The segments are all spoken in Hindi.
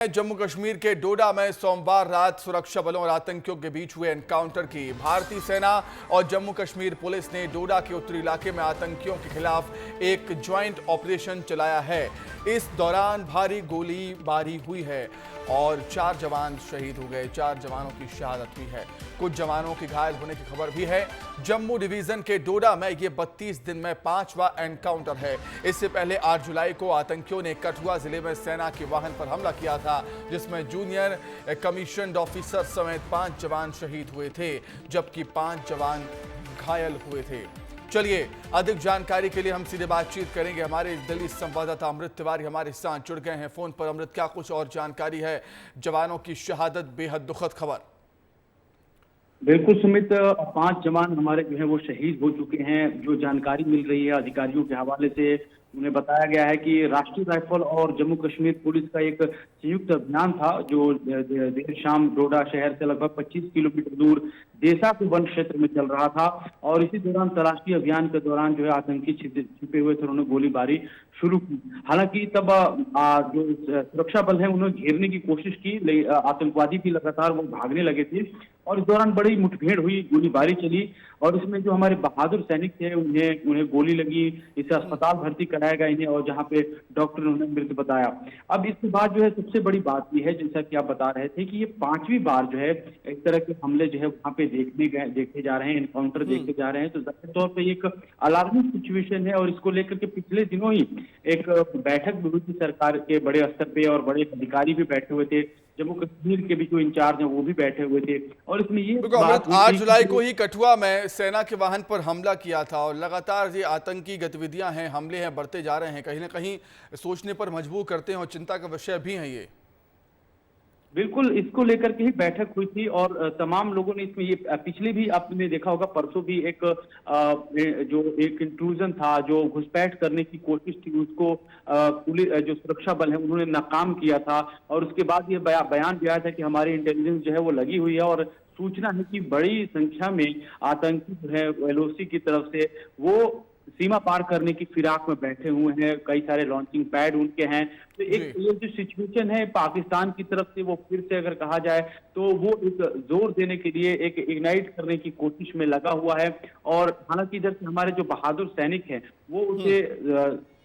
जम्मू कश्मीर के डोडा में सोमवार रात सुरक्षा बलों और आतंकियों के बीच हुए एनकाउंटर की भारतीय सेना और जम्मू कश्मीर पुलिस ने डोडा के उत्तरी इलाके में आतंकियों के खिलाफ एक ज्वाइंट ऑपरेशन चलाया है। इस दौरान भारी गोलीबारी हुई है और 4 जवान शहीद हो गए, 4 जवानों की शहादत हुई है, कुछ जवानों की घायल होने की खबर भी है। जम्मू डिवीजन के डोडा में ये 32 दिन में 5वां एनकाउंटर है। इससे पहले 8 जुलाई को आतंकियों ने कठुआ जिले में सेना के वाहन पर हमला किया था, जिसमें जूनियर कमीशन्ड ऑफिसर समेत 5 जवान शहीद हुए थे, जबकि 5 जवान घायल हुए थे। चलिए अधिक जानकारी के लिए हम सीधे बातचीत करेंगे। हमारे दिल्ली संवाददाता अमृत तिवारी हमारे साथ जुड़ गए हैं फोन पर। अमृत, क्या कुछ और जानकारी है? जवानों की शहादत बेहद दुखद खबर। बिल्कुल सुमित, 5 जवान हमारे जो है वो शहीद हो चुके हैं। जो जानकारी मिल रही है अधिकारियों के हवाले से, उन्हें बताया गया है कि राष्ट्रीय राइफल और जम्मू कश्मीर पुलिस का एक संयुक्त अभियान था जो देर शाम डोडा शहर से लगभग 25 किलोमीटर दूर देसा के वन क्षेत्र में चल रहा था और इसी दौरान तलाशी अभियान के दौरान जो है आतंकी छिपे हुए थे, उन्होंने गोलीबारी शुरू की। हालांकि तब जो सुरक्षा बल है उन्होंने घेरने की कोशिश की, आतंकवादी भी लगातार वो भागने लगे थे और इस दौरान बड़ी मुठभेड़ हुई, गोलीबारी चली और इसमें जो हमारे बहादुर सैनिक थे उन्हें गोली लगी। इसे अस्पताल भर्ती कराया गया इन्हें और जहां पे डॉक्टर ने उन्हें मृत बताया। अब इसके बाद जो है सबसे बड़ी बात यह है, जैसा कि आप बता रहे थे, कि ये 5वीं बार जो है इस तरह के हमले जो है वहां पे देखे जा रहे हैं, एनकाउंटर देखे जा रहे हैं। तो जाहिर तौर पर एक अलार्मिंग सिचुएशन है और इसको लेकर के पिछले दिनों ही एक बैठक भी हुई थी सरकार के बड़े स्तर पे और बड़े अधिकारी भी बैठे हुए थे। जम्मू कश्मीर के भी जो इंचार्ज हैं वो भी बैठे हुए थे और इसमें ये 8 जुलाई को ही कठुआ में सेना के वाहन पर हमला किया था और लगातार ये आतंकी गतिविधियां हैं, हमले हैं, बढ़ते जा रहे हैं, कहीं ना कहीं सोचने पर मजबूर करते हैं और चिंता का विषय भी है ये। बिल्कुल, इसको लेकर के ही बैठक हुई थी और तमाम लोगों ने इसमें ये पिछले भी आपने देखा होगा, परसों भी एक जो एक इंट्रूजन था, जो घुसपैठ करने की कोशिश थी, उसको पुलिस जो सुरक्षा बल है उन्होंने नाकाम किया था और उसके बाद ये बयान भी आया था कि हमारी इंटेलिजेंस जो है वो लगी हुई है और सूचना है कि बड़ी संख्या में आतंकी जो है एलओसी की तरफ से वो सीमा पार करने की फिराक में बैठे हुए हैं। कई सारे लॉन्चिंग पैड उनके हैं। तो एक ये जो सिचुएशन है पाकिस्तान की तरफ से, वो फिर से अगर कहा जाए तो वो एक जोर देने के लिए, एक इग्नाइट करने की कोशिश में लगा हुआ है और हालांकि इधर से हमारे जो बहादुर सैनिक हैं वो उसे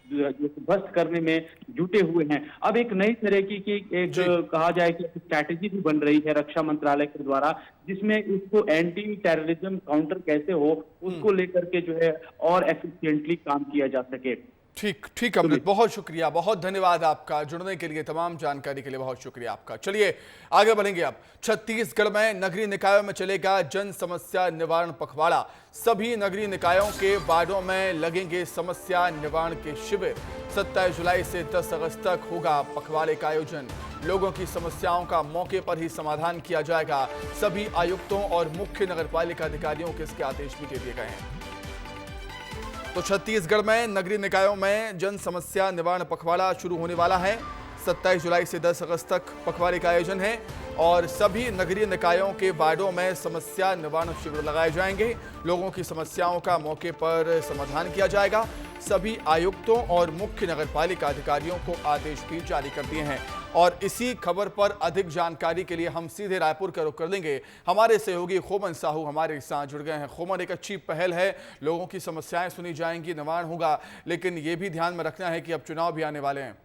ध्वस्त करने में जुटे हुए हैं। अब एक नई तरह की एक कहा जाए कि स्ट्रैटेजी भी बन रही है रक्षा मंत्रालय के द्वारा, जिसमें इसको एंटी टेररिज्म काउंटर कैसे हो उसको लेकर के जो है और एफिशिएंटली काम किया जा सके। ठीक अमृत, बहुत शुक्रिया, बहुत धन्यवाद आपका जुड़ने के लिए, तमाम जानकारी के लिए बहुत शुक्रिया आपका। चलिए आगे बढ़ेंगे। अब छत्तीसगढ़ में नगरीय निकायों में चलेगा जन समस्या निवारण पखवाड़ा। सभी नगरीय निकायों के वार्डों में लगेंगे समस्या निवारण के शिविर। 27 जुलाई से 10 अगस्त तक होगा पखवाड़े का आयोजन। लोगों की समस्याओं का मौके पर ही समाधान किया जाएगा। सभी आयुक्तों और मुख्य नगरपालिका अधिकारियों के इसके आदेश भी दे दिए गए हैं। तो छत्तीसगढ़ में नगरीय निकायों में जन समस्या निवारण पखवाड़ा शुरू होने वाला है। 27 जुलाई से 10 अगस्त तक पखवाड़े का आयोजन है और सभी नगरीय निकायों के वार्डों में समस्या निवारण शिविर लगाए जाएंगे। लोगों की समस्याओं का मौके पर समाधान किया जाएगा। सभी आयुक्तों और मुख्य नगरपालिका अधिकारियों को आदेश भी जारी कर दिए हैं। और इसी खबर पर अधिक जानकारी के लिए हम सीधे रायपुर का रुख कर लेंगे। हमारे सहयोगी खोमन साहू हमारे साथ जुड़ गए हैं। खोमन, एक अच्छी पहल है, लोगों की समस्याएं सुनी जाएंगी, निवारण होगा, लेकिन ये भी ध्यान में रखना है कि अब चुनाव भी आने वाले हैं।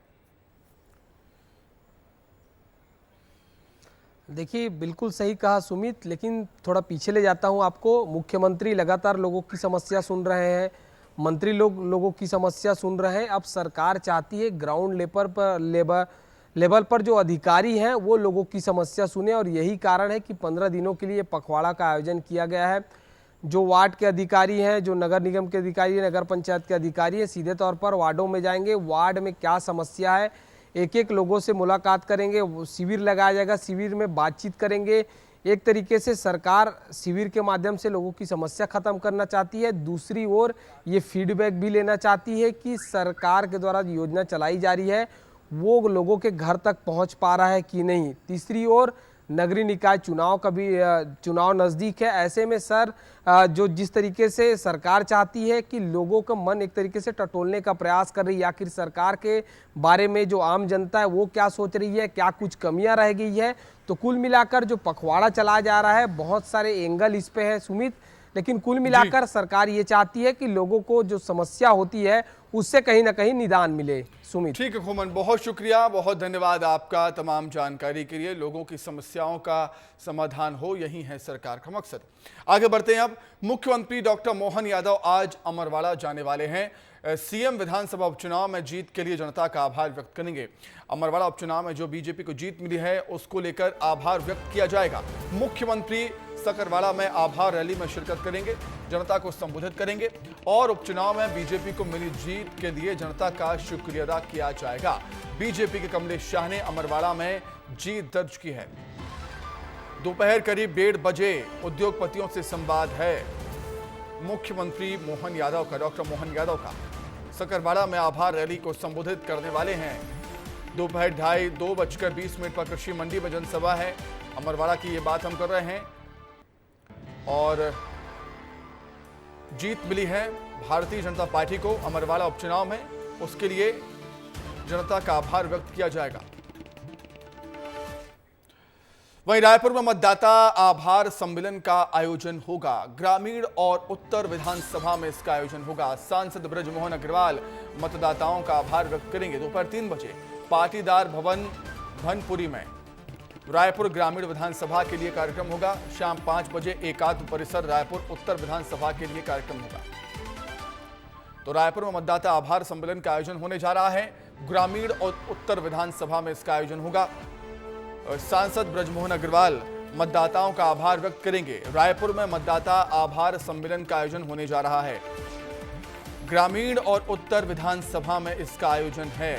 देखिए, बिल्कुल सही कहा सुमित, लेकिन थोड़ा पीछे ले जाता हूं आपको। मुख्यमंत्री लगातार लोगों की समस्या सुन रहे हैं, मंत्री लोगों की समस्या सुन रहे हैं। अब सरकार चाहती है ग्राउंड लेवल पर जो अधिकारी हैं वो लोगों की समस्या सुने और यही कारण है कि 15 दिनों के लिए पखवाड़ा का आयोजन किया गया है। जो वार्ड के अधिकारी हैं, जो नगर निगम के अधिकारी हैं, नगर पंचायत के अधिकारी हैं, सीधे तौर पर वार्डों में जाएंगे, वार्ड में क्या समस्या है, एक एक लोगों से मुलाकात करेंगे, शिविर लगाया जाएगा, शिविर में बातचीत करेंगे। एक तरीके से सरकार शिविर के माध्यम से लोगों की समस्या खत्म करना चाहती है। दूसरी ओर ये फीडबैक भी लेना चाहती है कि सरकार के द्वारा योजना चलाई जा रही है वो लोगों के घर तक पहुंच पा रहा है कि नहीं। तीसरी ओर नगरीय निकाय चुनाव का भी चुनाव नज़दीक है। ऐसे में सर जो जिस तरीके से सरकार चाहती है कि लोगों का मन एक तरीके से टटोलने का प्रयास कर रही है, आखिर सरकार के बारे में जो आम जनता है वो क्या सोच रही है, क्या कुछ कमियां रह गई है, तो कुल मिलाकर जो पखवाड़ा चलाया जा रहा है बहुत सारे एंगल इस पे है सुमित, लेकिन कुल मिलाकर सरकार ये चाहती है कि लोगों को जो समस्या होती है उससे कहीं ना कहीं निदान मिले। सुमित, ठीक है खुमन, बहुत शुक्रिया, बहुत धन्यवाद आपका तमाम जानकारी के लिए। लोगों की समस्याओं का समाधान हो, यही है सरकार का मकसद। आगे बढ़ते हैं अब। मुख्यमंत्री डॉक्टर मोहन यादव आज अमरवाड़ा जाने वाले हैं। सीएम विधानसभा उपचुनाव में जीत के लिए जनता का आभार व्यक्त करेंगे। अमरवाड़ा उपचुनाव में जो बीजेपी को जीत मिली है उसको लेकर आभार व्यक्त किया जाएगा। मुख्यमंत्री सकरवाड़ा में आभार रैली में शिरकत करेंगे, जनता को संबोधित करेंगे और उपचुनाव में बीजेपी को मिली जीत के लिए जनता का शुक्रिया अदा किया जाएगा। बीजेपी के कमलेश शाह ने अमरवाड़ा में जीत दर्ज की है। दोपहर करीब 1:30 बजे उद्योगपतियों से संवाद है मुख्यमंत्री मोहन यादव का, डॉक्टर मोहन यादव का। सकरवाड़ा में आभार रैली को संबोधित करने वाले हैं। दोपहर 2:20 पर कृषि मंडी में जनसभा है। अमरवाड़ा की ये बात हम कर रहे हैं और जीत मिली है भारतीय जनता पार्टी को अमरवाड़ा उपचुनाव में, उसके लिए जनता का आभार व्यक्त किया जाएगा। वहीं रायपुर में मतदाता आभार सम्मेलन का आयोजन होगा। ग्रामीण और उत्तर विधानसभा में इसका आयोजन होगा। सांसद ब्रजमोहन अग्रवाल मतदाताओं का आभार व्यक्त करेंगे। दोपहर 3 बजे पाटीदार भवन भनपुरी में रायपुर ग्रामीण विधानसभा के लिए कार्यक्रम होगा। शाम 5 बजे एकात्म परिसर रायपुर उत्तर विधानसभा के लिए कार्यक्रम होगा। तो रायपुर में मतदाता आभार सम्मेलन का आयोजन होने जा रहा है। ग्रामीण और उत्तर विधानसभा में इसका आयोजन होगा। सांसद ब्रजमोहन अग्रवाल मतदाताओं का आभार व्यक्त करेंगे। रायपुर में मतदाता आभार सम्मेलन का आयोजन होने जा रहा है। ग्रामीण और उत्तर विधानसभा में इसका आयोजन है।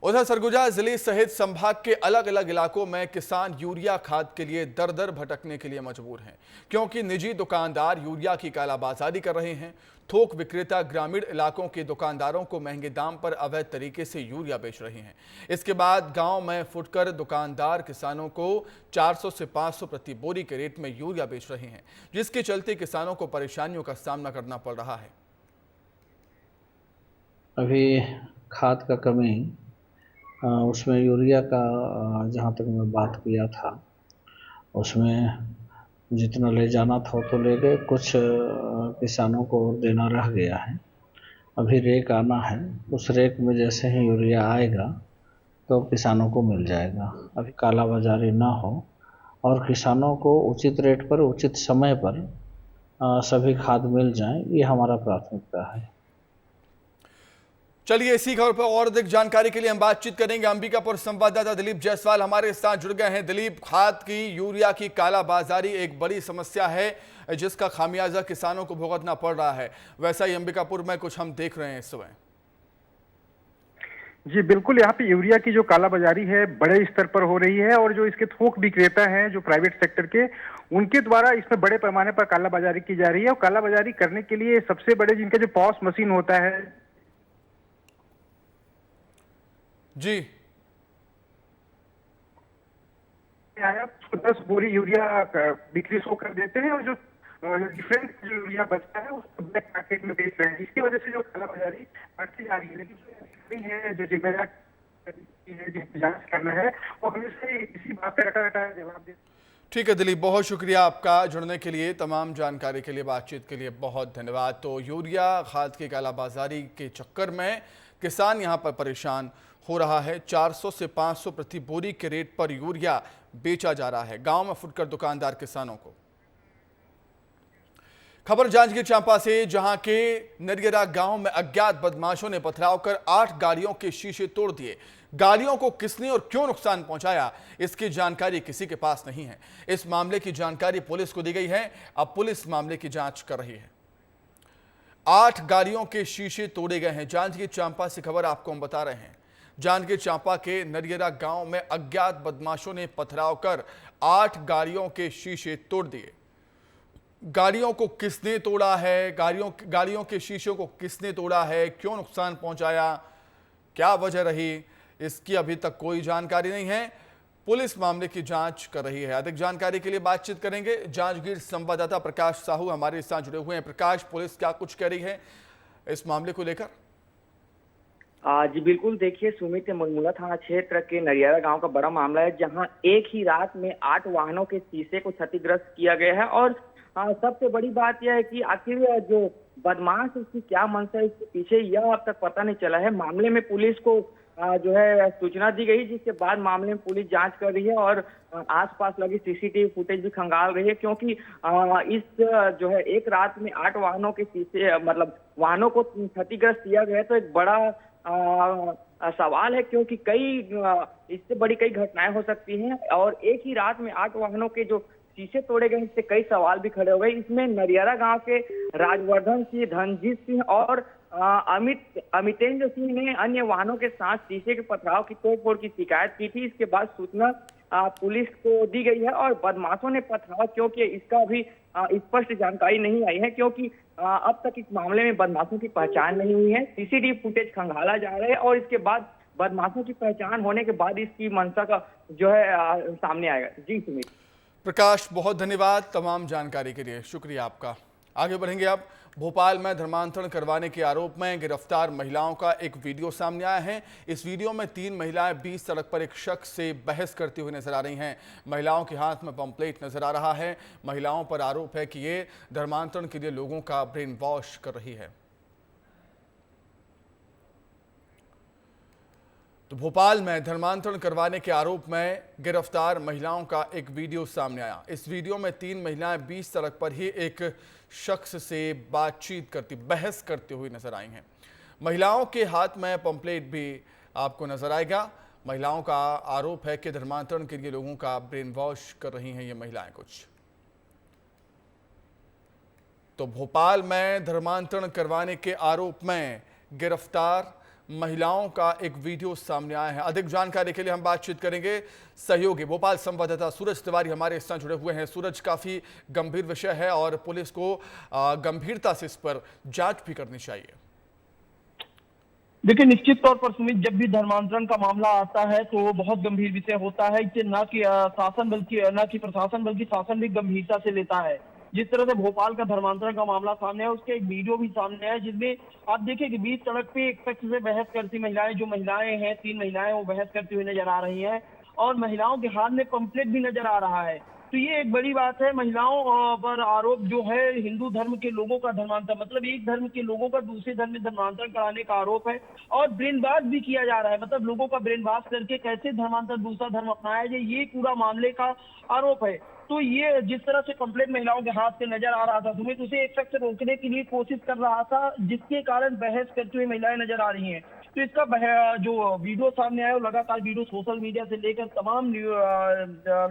उधर सरगुजा जिले सहित संभाग के अलग अलग इलाकों में किसान यूरिया खाद के लिए दर दर भटकने के लिए मजबूर हैं, क्योंकि निजी दुकानदार यूरिया की कालाबाजारी कर रहे हैं। थोक विक्रेता ग्रामीण इलाकों के दुकानदारों को महंगे दाम पर अवैध तरीके से यूरिया बेच रहे हैं। इसके बाद गांव में फुटकर दुकानदार किसानों को 400 से 500 प्रति बोरी के रेट में यूरिया बेच रहे हैं, जिसके चलते किसानों को परेशानियों का सामना करना पड़ रहा है। अभी खाद का कमी, उसमें यूरिया का जहाँ तक मैं बात किया था, उसमें जितना ले जाना था तो ले गए, कुछ किसानों को देना रह गया है। अभी रेक आना है, उस रेक में जैसे ही यूरिया आएगा तो किसानों को मिल जाएगा। अभी काला बाजारी ना हो और किसानों को उचित रेट पर उचित समय पर सभी खाद मिल जाए, ये हमारा प्राथमिकता है। चलिए इसी खबर पर और अधिक जानकारी के लिए हम बातचीत करेंगे। अंबिकापुर संवाददाता दिलीप जायसवाल हमारे साथ जुड़ गए हैं। दिलीप, खाद की यूरिया की कालाबाजारी एक बड़ी समस्या है जिसका खामियाजा किसानों को भुगतना पड़ रहा है। वैसा ही अंबिकापुर में कुछ हम देख रहे हैं इस समय। जी बिल्कुल, यहाँ पे यूरिया की जो कालाबाजारी है बड़े स्तर पर हो रही है और जो इसके थोक विक्रेता हैं जो प्राइवेट सेक्टर के, उनके द्वारा इसमें बड़े पैमाने पर कालाबाजारी की जा रही है। और कालाबाजारी करने के लिए सबसे बड़े जिनका जो पॉस मशीन होता है जी, 10 बोरी यूरिया बिक्री शो कर देते हैं और जो डिफरेंट जो यूरिया बचता है उसको ब्लैक मार्केट में बेच रहे हैं। इसकी वजह से जो कालाबाजारी बढ़ती जा रही है। लेकिन है जो जिम्मेदार जांच करना है वो हमेशा इसी बात पे रटा जवाब दे। ठीक है दिलीप, बहुत शुक्रिया आपका जुड़ने के लिए, तमाम जानकारी के लिए, बातचीत के लिए बहुत धन्यवाद। तो यूरिया खाद की कालाबाजारी के चक्कर में किसान यहाँ पर परेशान हो रहा है। 400 से 500 प्रति बोरी के रेट पर यूरिया बेचा जा रहा है गांव में फुटकर दुकानदार किसानों को। खबर जांजगीर चांपा से, जहां के नरियरा गांव में अज्ञात बदमाशों ने पथराव कर 8 गाड़ियों के शीशे तोड़ दिए। गाड़ियों को किसने और क्यों नुकसान पहुंचाया, इसकी जानकारी किसी के पास नहीं है। इस मामले की जानकारी पुलिस को दी गई है। अब पुलिस मामले की जांच कर रही है। 8 गाड़ियों के शीशे तोड़े गए हैं। जांजगीर चांपा से खबर आपको हम बता रहे हैं। जांजगीर चांपा के नरियरा गांव में अज्ञात बदमाशों ने पथराव कर 8 गाड़ियों के शीशे तोड़ दिए। गाड़ियों को किसने तोड़ा है, गाड़ियों के शीशों को किसने तोड़ा है, क्यों नुकसान पहुंचाया, क्या वजह रही, इसकी अभी तक कोई जानकारी नहीं है। पुलिस मामले की जांच कर रही है। अधिक जानकारी के लिए बातचीत करेंगे। जांजगीर संवाददाता प्रकाश साहू हमारे साथ जुड़े हुए हैं। प्रकाश, पुलिस क्या कुछ कह रही है इस मामले को लेकर? जी बिल्कुल, देखिए सुमित, मुलमुला थाना क्षेत्र के नरियारा गांव का बड़ा मामला है, जहां एक ही रात में 8 वाहनों के शीशे को क्षतिग्रस्त किया गया है। और सबसे बड़ी बात यह है कि आखिर जो बदमाश उसकी क्या मंशा है, इसके पीछे यह अब तक पता नहीं चला है। मामले में पुलिस को जो है सूचना दी गई, जिसके बाद मामले में पुलिस जांच कर रही है और आसपास लगी सीसीटीवी फुटेज भी खंगाल रही है, क्योंकि इस जो है एक रात में 8 वाहनों के शीशे, मतलब वाहनों को क्षतिग्रस्त किया गया, तो एक बड़ा सवाल है, क्योंकि कई इससे बड़ी कई घटनाएं हो सकती हैं। और एक ही रात में 8 वाहनों के जो शीशे तोड़े गए, इससे कई सवाल भी खड़े हो गए। इसमें नरियारा गांव के राजवर्धन सिंह, धनजीत सिंह और अमितेंद्र सिंह ने अन्य वाहनों के साथ शीशे के पथराव की तोड़फोड़ की शिकायत की थी। इसके बाद सूचना पुलिस को दी गई है और बदमाशों ने पथराव क्यों किया, इसका अभी स्पष्ट जानकारी नहीं आई है, क्योंकि अब तक इस मामले में बदमाशों की पहचान नहीं हुई है। सीसीटीवी फुटेज खंगाला जा रहा है और इसके बाद बदमाशों की पहचान होने के बाद इसकी मंशा का जो है सामने आएगा। जी सुमित। प्रकाश, बहुत धन्यवाद तमाम जानकारी के लिए, शुक्रिया आपका। आगे बढ़ेंगे अब। भोपाल में धर्मांतरण करवाने के आरोप में गिरफ्तार महिलाओं का एक वीडियो सामने आया है। इस वीडियो में 3 महिलाएं बीच सड़क पर एक शख्स से बहस करती हुई नजर आ रही हैं। महिलाओं के हाथ में पंपलेट नजर आ रहा है। महिलाओं पर आरोप है कि ये धर्मांतरण के लिए लोगों का ब्रेन वॉश कर रही है। तो भोपाल में धर्मांतरण करवाने के आरोप में गिरफ्तार महिलाओं का एक वीडियो सामने आया। इस वीडियो में 3 महिलाएं बीच सड़क पर ही एक शख्स से बातचीत करती, बहस करती हुई नजर आई हैं। महिलाओं के हाथ में पंपलेट भी आपको नजर आएगा। महिलाओं का आरोप है कि धर्मांतरण के लिए लोगों का ब्रेन वॉश कर रही हैं ये महिलाएं कुछ। तो भोपाल में धर्मांतरण करवाने के आरोप में गिरफ्तार महिलाओं का एक वीडियो सामने आया है। अधिक जानकारी के लिए हम बातचीत करेंगे। सहयोगी भोपाल संवाददाता सूरज तिवारी हमारे साथ जुड़े हुए हैं। सूरज, काफी गंभीर विषय है और पुलिस को गंभीरता से इस पर जांच भी करनी चाहिए। देखिए, निश्चित तौर पर सुमित, जब भी धर्मांतरण का मामला आता है तो वो बहुत गंभीर विषय होता है। इसे न कि प्रशासन बल्कि शासन भी गंभीरता से लेता है। जिस तरह से भोपाल का धर्मांतरण का मामला सामने है, उसके एक वीडियो भी सामने है, जिसमें आप देखिए कि बीच सड़क पे एक शख्स से बहस करती महिलाएं, जो महिलाएं हैं 3 महिलाएं, वो बहस करती हुई नजर आ रही हैं और महिलाओं के हाथ में पंपलेट भी नजर आ रहा है। तो ये एक बड़ी बात है। महिलाओं पर आरोप जो है हिंदू धर्म के लोगों का धर्मांतरण, मतलब एक धर्म के लोगों का दूसरे धर्म में धर्मांतरण कराने का आरोप है और ब्रेन वॉश भी किया जा रहा है। मतलब लोगों का ब्रेन वॉश करके कैसे धर्मांतर दूसरा धर्म अपनाया जाए, ये पूरा मामले का आरोप है। तो ये जिस तरह से कंप्लेंट महिलाओं के हाथ से नजर आ रहा था सुमित, उसे एक शख्स रोकने के लिए कोशिश कर रहा था, जिसके कारण बहस करती हुई महिलाएं नजर आ रही हैं। तो इसका जो वीडियो सामने आया, वो लगातार वीडियो सोशल मीडिया से लेकर तमाम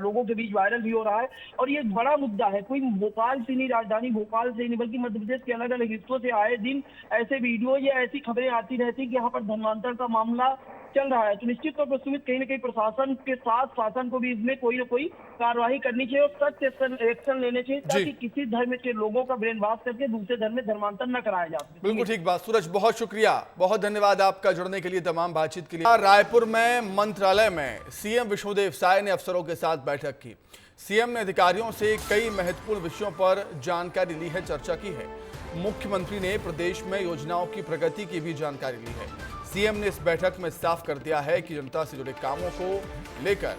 लोगों के बीच वायरल भी हो रहा है और ये बड़ा मुद्दा है। कोई भोपाल से नहीं, राजधानी भोपाल से नहीं, बल्कि मध्य प्रदेश के अलग अलग हिस्सों से आए दिन ऐसे वीडियो या ऐसी खबरें आती रहती कि यहाँ पर धर्मांतरण का मामला चल रहा है। तो निश्चित तौर पर सुमित, कहीं न कहीं प्रशासन के साथ शासन को भी इसमें कोई न कोई कार्रवाई करनी चाहिए और सख्त एक्शन लेने चाहिए, ताकि किसी धर्म के लोगों का ब्रेन वॉश करके दूसरे धर्म में धर्मांतर न कराया जा सके। बिल्कुल ठीक बात सूरज, बहुत शुक्रिया, बहुत धन्यवाद आपका जुड़ने के लिए, तमाम बातचीत के लिए। रायपुर में मंत्रालय में सीएम विष्णुदेव साय ने अफसरों के साथ बैठक की। सीएम ने अधिकारियों से कई महत्वपूर्ण विषयों पर जानकारी ली है, चर्चा की है। मुख्यमंत्री ने प्रदेश में योजनाओं की प्रगति की भी जानकारी ली है। सीएम ने इस बैठक में साफ कर दिया है कि जनता से जुड़े कामों को लेकर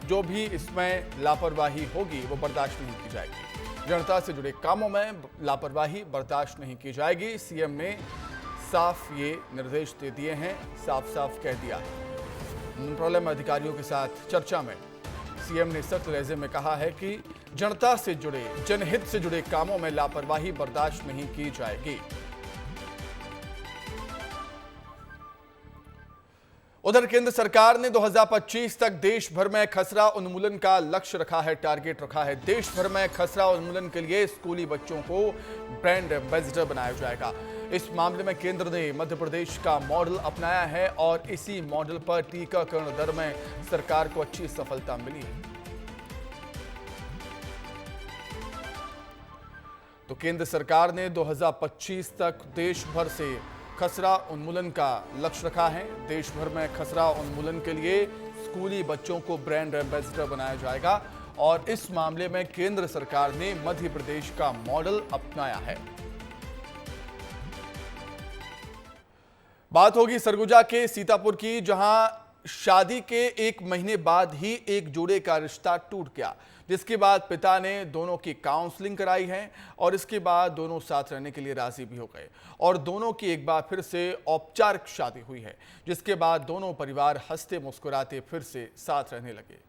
जो भी इसमें लापरवाही होगी वो बर्दाश्त नहीं की जाएगी। जनता से जुड़े कामों में लापरवाही बर्दाश्त नहीं की जाएगी। सीएम ने साफ ये निर्देश दे दिए हैं, साफ साफ कह दिया है। मंत्रालय में अधिकारियों के साथ चर्चा में सीएम ने सख्त लहजे में कहा है कि जनता से जुड़े, जनहित से जुड़े कामों में लापरवाही बर्दाश्त नहीं की जाएगी। उधर केंद्र सरकार ने 2025 तक देश भर में खसरा उन्मूलन का लक्ष्य रखा है, टारगेट रखा है। देश भर में खसरा उन्मूलन के लिए स्कूली बच्चों को ब्रांड एम्बेसडर बनाया जाएगा। इस मामले में केंद्र ने मध्य प्रदेश का मॉडल अपनाया है और इसी मॉडल पर टीकाकरण दर में सरकार को अच्छी सफलता मिली है। तो केंद्र सरकार ने 2025 तक देश भर से खसरा उन्मूलन का लक्ष्य रखा है। देश भर में खसरा उन्मूलन के लिए स्कूली बच्चों को ब्रांड एम्बेसडर बनाया जाएगा और इस मामले में केंद्र सरकार ने मध्य प्रदेश का मॉडल अपनाया है। बात होगी सरगुजा के सीतापुर की, जहां शादी के 1 महीने बाद ही एक जोड़े का रिश्ता टूट गया, जिसके बाद पिता ने दोनों की काउंसलिंग कराई है और इसके बाद दोनों साथ रहने के लिए राजी भी हो गए और दोनों की एक बार फिर से औपचारिक शादी हुई है, जिसके बाद दोनों परिवार हंसते मुस्कुराते फिर से साथ रहने लगे।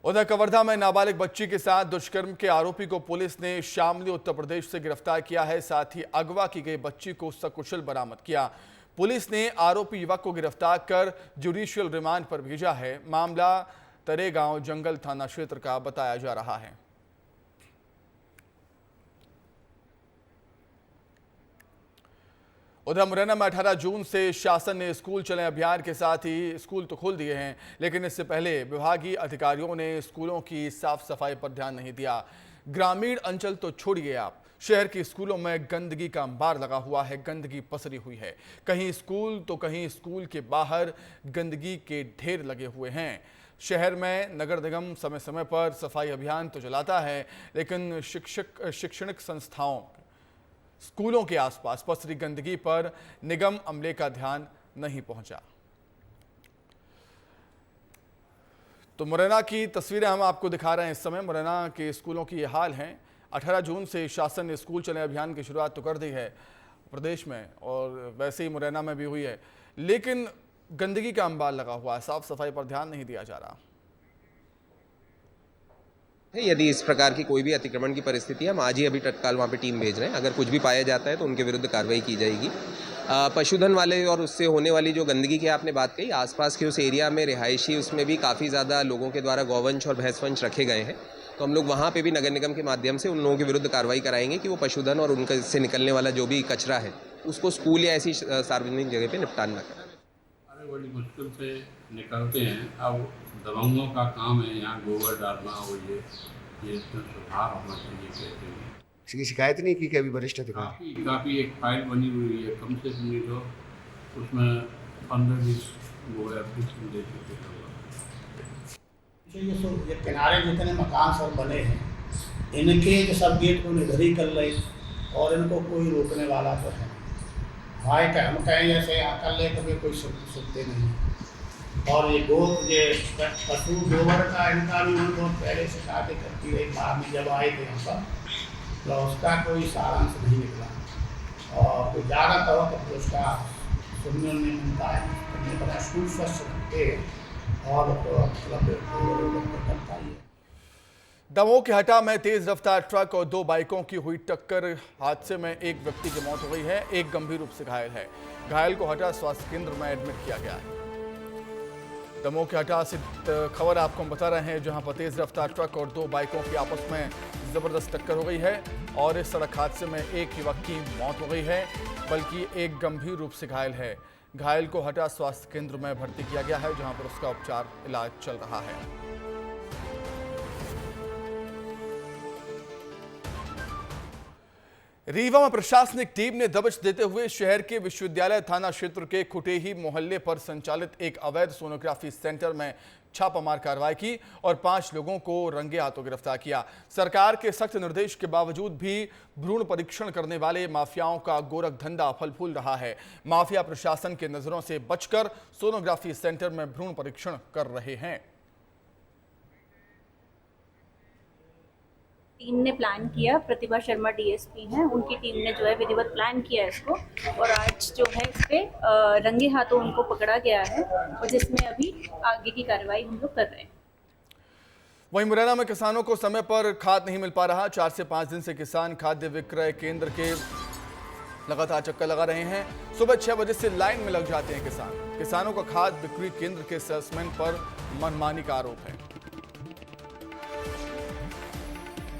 उधर कवर्धा में नाबालिग बच्ची के साथ दुष्कर्म के आरोपी को पुलिस ने शामली उत्तर प्रदेश से गिरफ्तार किया है। साथ ही अगवा की गई बच्ची को सकुशल बरामद किया। पुलिस ने आरोपी युवक को गिरफ्तार कर जुडिशियल रिमांड पर भेजा है। मामला तरेगांव जंगल थाना क्षेत्र का बताया जा रहा है। उधर मुरैना में 18 जून से शासन ने स्कूल चले अभियान के साथ ही स्कूल तो खोल दिए हैं, लेकिन इससे पहले विभागीय अधिकारियों ने स्कूलों की साफ सफाई पर ध्यान नहीं दिया। ग्रामीण अंचल तो छोड़िए आप, शहर के स्कूलों में गंदगी का अंबार लगा हुआ है, गंदगी पसरी हुई है। कहीं स्कूल तो कहीं स्कूल के बाहर गंदगी के ढेर लगे हुए हैं। शहर में नगर निगम समय समय पर सफाई अभियान तो चलाता है, लेकिन शैक्षणिक संस्थाओं स्कूलों के आसपास पसरी गंदगी पर निगम अमले का ध्यान नहीं पहुंचा। तो मुरैना की तस्वीरें हम आपको दिखा रहे हैं। इस समय मुरैना के स्कूलों की ये हाल है। 18 जून से शासन ने स्कूल चले अभियान की शुरुआत तो कर दी है प्रदेश में, और वैसे ही मुरैना में भी हुई है, लेकिन गंदगी का अंबार लगा हुआ है, साफ सफाई पर ध्यान नहीं दिया जा रहा। यदि इस प्रकार की कोई भी अतिक्रमण की परिस्थिति है, हम आज ही अभी तत्काल वहाँ पे टीम भेज रहे हैं। अगर कुछ भी पाया जाता है तो उनके विरुद्ध कार्रवाई की जाएगी। पशुधन वाले और उससे होने वाली जो गंदगी की आपने बात कही, आसपास के उस एरिया में रिहायशी, उसमें भी काफ़ी ज़्यादा लोगों के द्वारा गौवंश और भैंसवंश रखे गए हैं। तो हम लोग वहाँ पे भी नगर निगम के माध्यम से उन लोगों के विरुद्ध कार्रवाई कराएंगे कि वो पशुधन और उनका से निकलने वाला जो भी कचरा है उसको स्कूल या ऐसी सार्वजनिक जगह पर निपटान न करें। अरे बड़ी मुश्किल से निकलते हैं। अब दवाइयों का काम है, यहाँ गोबर डालना हो, ये इसमें सुधार होना चाहिए कहते हैं। इसकी शिकायत नहीं की कि अभी वरिष्ठ अधिकारी काफ़ी एक फाइल बनी हुई है, कम से कम नहीं तो उसमें 15-20 वो एप्लीकेशन दे चुके हैं। ये किनारे जितने मकान सब बने हैं, इनके जो सब गेट को निर्धारित कर रहे और इनको कोई रोकने वाला तो है। हमारे हम कहें जैसे कर ले कभी कोई सुनते नहीं। और ये पशु गोबर का इनका भी बहुत पहले से शादी करती रही। बाद में जब आए थे यहाँ पर तो उसका कोई सारांश नहीं निकला और कोई ज़्यादा करो तो उसका सुनने में मिलता है। बड़ा स्कूल स्वस्थ रखते हैं और करता ही है। दमोह के हटा में तेज रफ्तार ट्रक और 2 बाइकों की हुई टक्कर हादसे में एक व्यक्ति की मौत हो गई है, एक गंभीर रूप से घायल है। घायल को हटा स्वास्थ्य केंद्र में एडमिट किया गया है। दमोह के हटा से खबर आपको हम बता रहे हैं, जहां पर तेज रफ्तार ट्रक और 2 बाइकों की आपस में जबरदस्त टक्कर हो गई है और इस सड़क हादसे में एक युवक की मौत हो गई है, बल्कि एक गंभीर रूप से घायल है। घायल को हटा स्वास्थ्य केंद्र में भर्ती किया गया है, जहां पर उसका उपचार इलाज चल रहा है। रीवा में प्रशासनिक टीम ने दबिश देते हुए शहर के विश्वविद्यालय थाना क्षेत्र के खुटेही मोहल्ले पर संचालित एक अवैध सोनोग्राफी सेंटर में छापामार कार्रवाई की और 5 लोगों को रंगे हाथों गिरफ्तार किया। सरकार के सख्त निर्देश के बावजूद भी भ्रूण परीक्षण करने वाले माफियाओं का गोरख धंधा फल फूल रहा है। माफिया प्रशासन के नजरों से बचकर सोनोग्राफी सेंटर में भ्रूण परीक्षण कर रहे हैं। टीम ने प्लान किया, प्रतिभा शर्मा डीएसपी हैं, उनकी टीम ने जो है विधिवत प्लान किया इसको और आज जो है इस पे रंगे हाथों उनको पकड़ा गया है और जिसमें अभी आगे की कार्रवाई हम लोग कर रहे हैं। वहीं मुरैना में किसानों को समय पर खाद नहीं मिल पा रहा। 4 से 5 दिन से किसान खाद्य विक्रय केंद्र के लगातार चक्कर लगा रहे हैं। सुबह 6 बजे से लाइन में लग जाते हैं किसानों का खाद बिक्री केंद्र के सेल्समैन पर मनमानी का आरोप है।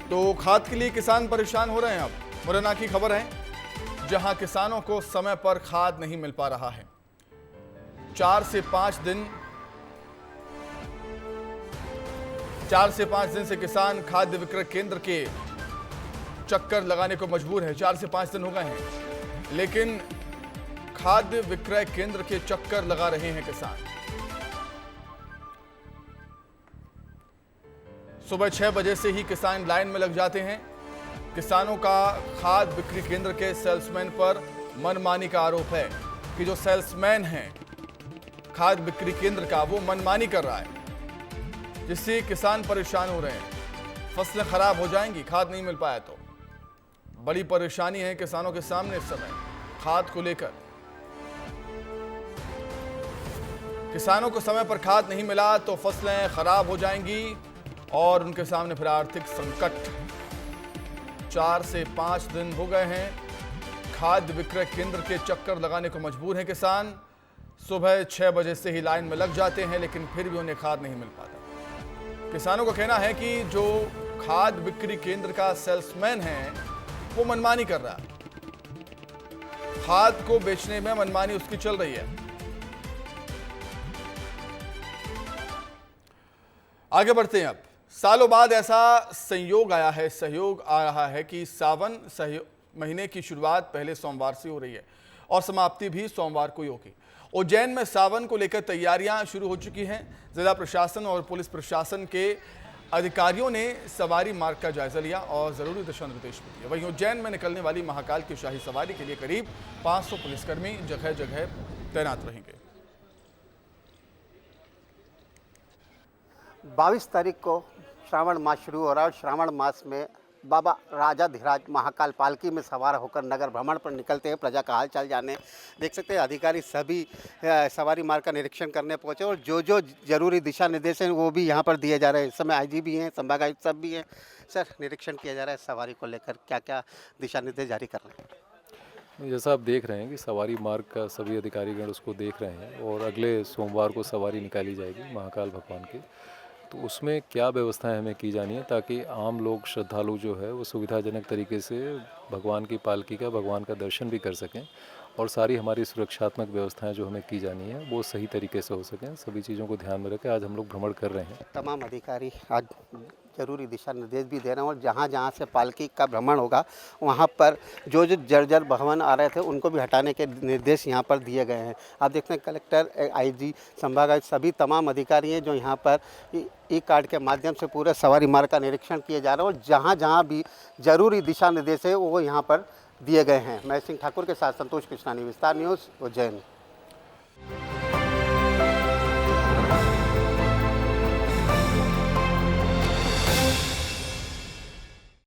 तो खाद के लिए किसान परेशान हो रहे हैं। अब मुरैना की खबर है, जहां किसानों को समय पर खाद नहीं मिल पा रहा है। 4 से 5 दिन से किसान खाद्य विक्रय केंद्र के चक्कर लगाने को मजबूर है। 4 से 5 दिन हो गए हैं, लेकिन खाद्य विक्रय केंद्र के चक्कर लगा रहे हैं किसान। सुबह 6 बजे से ही किसान लाइन में लग जाते हैं। किसानों का खाद्य बिक्री केंद्र के सेल्समैन पर मनमानी का आरोप है कि जो सेल्समैन है खाद्य बिक्री केंद्र का, वो मनमानी कर रहा है, जिससे किसान परेशान हो रहे हैं। फसलें खराब हो जाएंगी खाद नहीं मिल पाया तो। बड़ी परेशानी है किसानों के सामने इस समय खाद को लेकर। किसानों को समय पर खाद नहीं मिला तो फसलें खराब हो जाएंगी और उनके सामने फिर आर्थिक संकट। 4 से 5 दिन हो गए हैं, खाद्य विक्रय केंद्र के चक्कर लगाने को मजबूर हैं किसान। सुबह 6 बजे से ही लाइन में लग जाते हैं, लेकिन फिर भी उन्हें खाद नहीं मिल पाता। किसानों का कहना है कि जो खाद्य बिक्री केंद्र का सेल्समैन है वो मनमानी कर रहा है। खाद को बेचने में मनमानी उसकी चल रही है। आगे बढ़ते हैं। अब सालों बाद ऐसा संयोग आया है, सहयोग आ रहा है कि सावन महीने की शुरुआत पहले सोमवार से हो रही है और समाप्ति भी सोमवार को ही होगी। उज्जैन में सावन को लेकर तैयारियां शुरू हो चुकी हैं। जिला प्रशासन और पुलिस प्रशासन के अधिकारियों ने सवारी मार्ग का जायजा लिया और जरूरी दिशा निर्देश भी दिए। वहीं उज्जैन में निकलने वाली महाकाल की शाही सवारी के लिए करीब 500 पुलिसकर्मी जगह जगह तैनात रहेंगे। 22 तारीख को श्रावण मास शुरू हो रहा है और श्रावण मास में बाबा राजाधिराज महाकाल पालकी में सवार होकर नगर भ्रमण पर निकलते हैं, प्रजा का हाल चाल जाने। देख सकते हैं अधिकारी सभी सवारी मार्ग का निरीक्षण करने पहुंचे और जो जो जरूरी दिशा निर्देश हैं वो भी यहां पर दिए जा रहे हैं। इस समय आईजी भी हैं, संभागायुक्त सब भी हैं। सर, निरीक्षण किया जा रहा है सवारी को लेकर, क्या क्या दिशा निर्देश जारी कर रहे हैं? जैसा आप देख रहे हैं कि सवारी मार्ग का सभी अधिकारीगण उसको देख रहे हैं और अगले सोमवार को सवारी निकाली जाएगी महाकाल भगवान की। तो उसमें क्या व्यवस्थाएं हमें की जानी है ताकि आम लोग, श्रद्धालु जो है वो सुविधाजनक तरीके से भगवान की पालकी का, भगवान का दर्शन भी कर सकें और सारी हमारी सुरक्षात्मक व्यवस्थाएं जो हमें की जानी है वो सही तरीके से हो सकें। सभी चीज़ों को ध्यान में रखें आज हम लोग भ्रमण कर रहे हैं। तमाम अधिकारी आज जरूरी दिशा निर्देश भी दे रहे हैं और जहाँ जहाँ से पालकी का भ्रमण होगा वहाँ पर जो जो जर्जर भवन आ रहे थे उनको भी हटाने के निर्देश यहाँ पर दिए गए हैं। आप देखते हैं कलेक्टर, आईजी, संभागायुक्त सभी तमाम अधिकारी हैं जो यहाँ पर ई कार्ड के माध्यम से पूरे सवारी मार्ग का निरीक्षण किए जा रहे हैं और जहाँ जहाँ भी जरूरी दिशा निर्देश है वो यहाँ पर दिए गए हैं। मैं सिंह ठाकुर के साथ संतोष कृष्णानी, विस्तार न्यूज़, उज्जैन।